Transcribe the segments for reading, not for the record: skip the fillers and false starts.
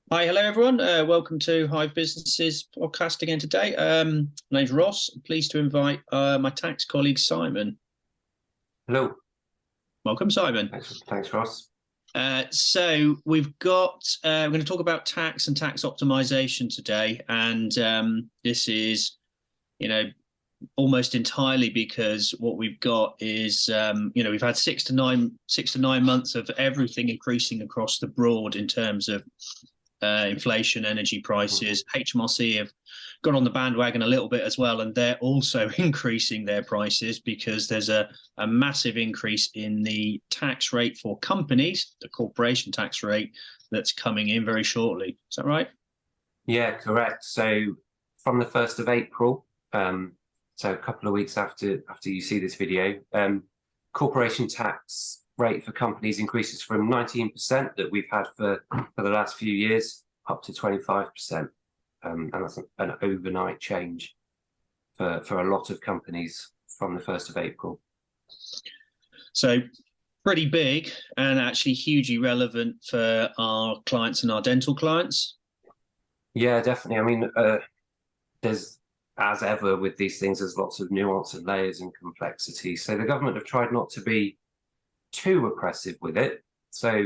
Hi, hello everyone. Welcome to Hive Businesses podcast again today. My name's Ross. I'm pleased to invite my tax colleague Simon. Hello. Welcome, Simon. Thanks, Ross. So we're going to talk about tax and tax optimization today, and this is, almost entirely because what we've got is, we've had 6 to 9 months of everything increasing across the board in terms of inflation, energy prices. HMRC have got on the bandwagon a little bit as well, and they're also increasing their prices because there's a massive increase in the tax rate for companies, the corporation tax rate that's coming in very shortly. Is that right? Yeah, correct. So from the 1st of April, so a couple of weeks after you see this video, corporation tax rate for companies increases from 19% that we've had for the last few years up to 25%. And that's an overnight change for a lot of companies from the 1st of April. So pretty big and actually hugely relevant for our clients and our dental clients. Yeah, definitely. I mean, there's, as ever with these things, there's lots of nuance and layers and complexity. So the government have tried not to be too oppressive with it. So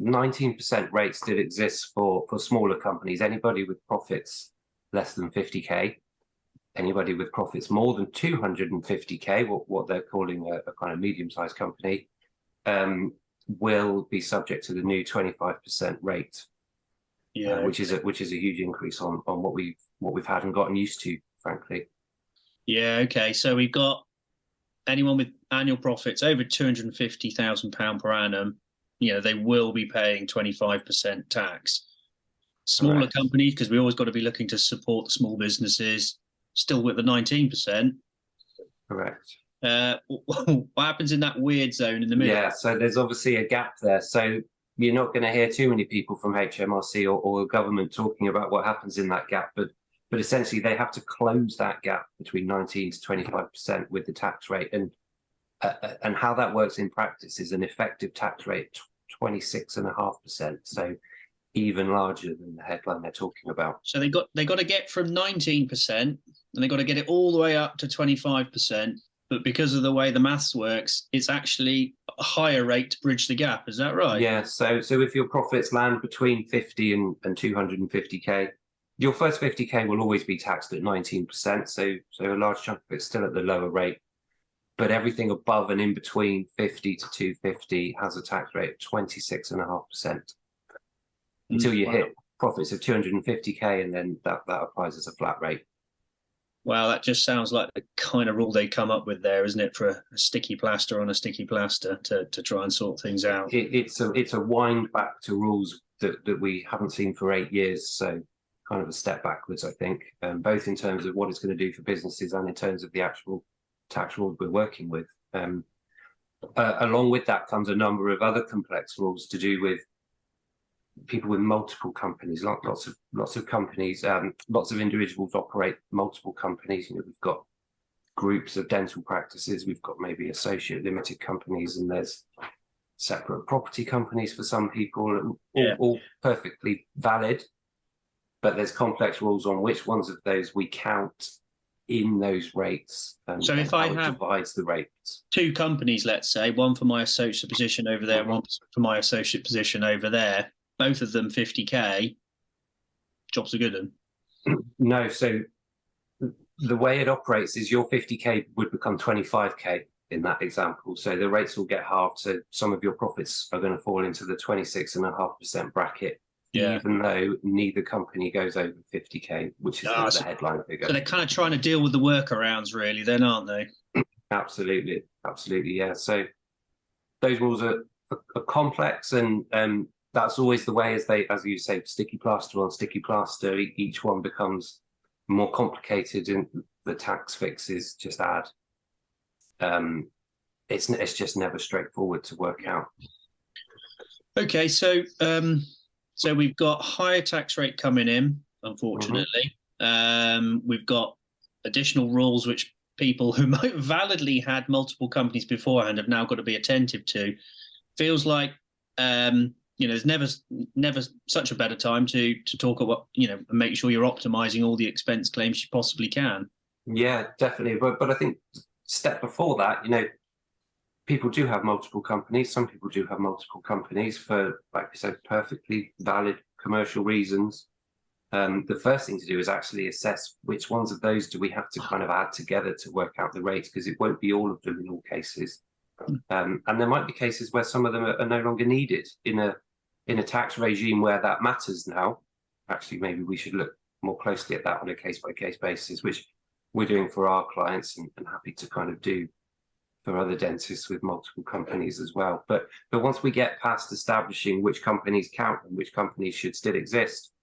19% rate still exists for smaller companies. Anybody with profits less than 50k, anybody with profits more than 250k, what they're calling a kind of medium-sized company, will be subject to the new 25% rate. Yeah, which is a huge increase on what we've had and gotten used to, frankly. Yeah, okay. So we've got anyone with annual profits over £250,000 per annum, they will be paying 25% tax. Smaller Correct. companies, because we always got to be looking to support the small businesses, still with the 19%. Correct. What happens in that weird zone in the middle? Yeah, so there's obviously a gap there. So you're not going to hear too many people from HMRC or government talking about what happens in that gap, but essentially they have to close that gap between 19 to 25% with the tax rate, and how that works in practice is an effective tax rate 26.5%. So even larger than the headline they're talking about. So they got to get from 19% and they got to get it all the way up to 25%. But because of the way the maths works, it's actually a higher rate to bridge the gap. Is that right? Yeah. So if your profits land between 50 and 250k, your first 50k will always be taxed at 19%. So a large chunk of it's still at the lower rate. But everything above and in between 50 to 250 has a tax rate of 26.5% until you hit profits of 250k, and then that applies as a flat rate. Wow, that just sounds like the kind of rule they come up with there, isn't it, for a sticky plaster on a sticky plaster to try and sort things out? It's a wind back to rules that we haven't seen for 8 years. So kind of a step backwards, I think, both in terms of what it's going to do for businesses and in terms of the actual tax rules we're working with. Along with that comes a number of other complex rules to do with people with multiple companies. Lots of companies, lots of individuals operate multiple companies. We've got groups of dental practices, we've got maybe associate limited companies, and there's separate property companies for some people, all perfectly valid. But there's complex rules on which ones of those we count in those rates. So if I have divides the rates. 2 companies, let's say, one for my associate position over there, one for my associate position over there, both of them 50k, jobs are good. No, so the way it operates is your 50k would become 25k in that example. So the rates will get halved. So some of your profits are going to fall into the 26.5% bracket, even though neither company goes over 50k, which is the headline figure. So they're kind of trying to deal with the workarounds, really, then, aren't they? Absolutely, yeah. So those rules are complex, and that's always the way, as you say, sticky plaster on sticky plaster. Each one becomes more complicated, and the tax fixes just add. It's just never straightforward to work out. Okay, so we've got higher tax rate coming in, unfortunately. We've got additional rules which people who might validly had multiple companies beforehand have now got to be attentive to. Feels like there's never such a better time to talk about, and make sure you're optimizing all the expense claims you possibly can. Yeah, definitely. But I think step before that, people do have multiple companies. Some people do have multiple companies for, like I said, perfectly valid commercial reasons. The first thing to do is actually assess which ones of those do we have to kind of add together to work out the rates, because it won't be all of them in all cases. And there might be cases where some of them are no longer needed in a tax regime where that matters now. Actually, maybe we should look more closely at that on a case-by-case basis, which we're doing for our clients and happy to kind of do for other dentists with multiple companies as well. But once we get past establishing which companies count and which companies should still exist,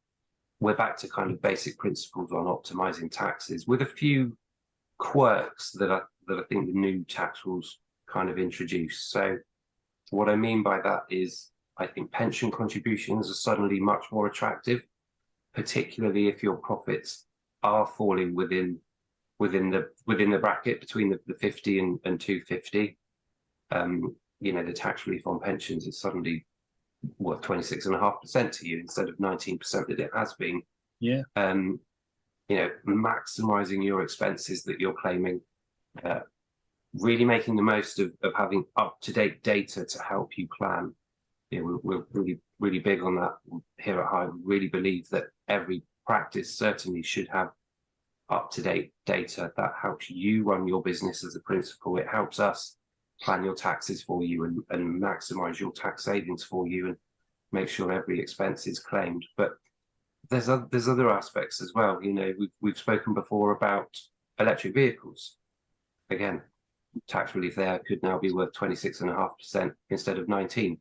we're back to kind of basic principles on optimizing taxes, with a few quirks that I think the new tax rules kind of introduce. So what I mean by that is, I think pension contributions are suddenly much more attractive, particularly if your profits are falling within the bracket between the 50 and 250. The tax relief on pensions is suddenly worth 26.5% to you instead of 19% that it has been. Yeah. Maximizing your expenses that you're claiming, really making the most of having up-to-date data to help you plan. We're really big on that here at Hive. We really believe that every practice certainly should have up-to-date data that helps you run your business as a principal. It helps us plan your taxes for you and maximize your tax savings for you and make sure every expense is claimed. But there's other aspects as well. We've spoken before about electric vehicles. Again, tax relief there could now be worth 26.5% instead of 19.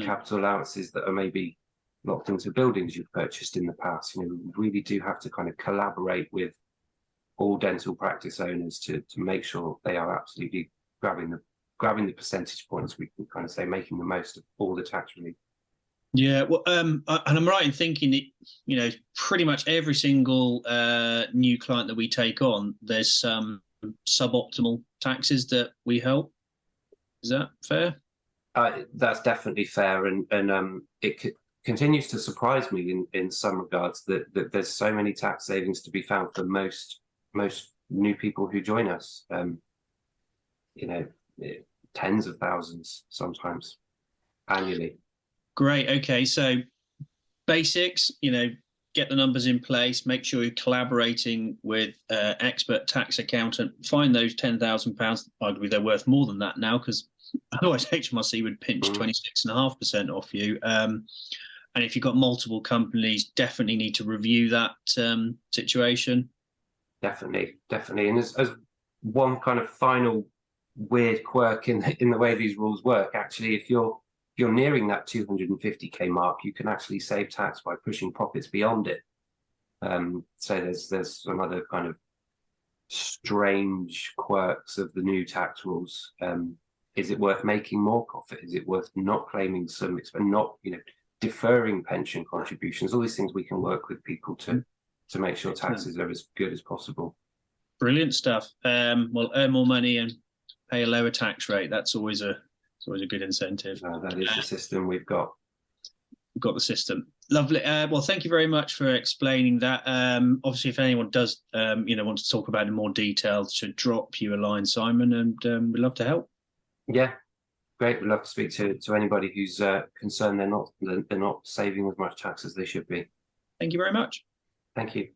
Capital allowances that are maybe locked into buildings you've purchased in the past. We really do have to kind of collaborate with all dental practice owners to make sure they are absolutely grabbing the percentage points, we can kind of say, making the most of all the tax relief. Yeah, well, and I'm right in thinking that pretty much every single new client that we take on, there's some suboptimal taxes that we help. Is that fair? That's definitely fair, and it continues to surprise me in some regards that there's so many tax savings to be found for most new people who join us. Tens of thousands sometimes annually. Great. Okay, so basics, get the numbers in place, make sure you're collaborating with expert tax accountant, find those £10,000. Arguably they're worth more than that now, because otherwise HMRC would pinch 26.5% off you. And if you've got multiple companies, definitely need to review that situation. Definitely. And as one kind of final weird quirk in the way these rules work, actually, if you're nearing that 250k mark, you can actually save tax by pushing profits beyond it. So there's some other kind of strange quirks of the new tax rules. Is it worth making more profit? Is it worth not claiming some expense, not deferring pension contributions? All these things we can work with people to make sure taxes are as good as possible. Brilliant stuff. Well, earn more money and pay a lower tax rate. That's always a good incentive. That is the system we've got. We've got the system. Lovely. Well, thank you very much for explaining that. Obviously, if anyone does, want to talk about it in more detail, should drop you a line, Simon, and we'd love to help. Yeah, great. We'd love to speak to anybody who's concerned they're not saving as much tax as they should be. Thank you very much. Thank you.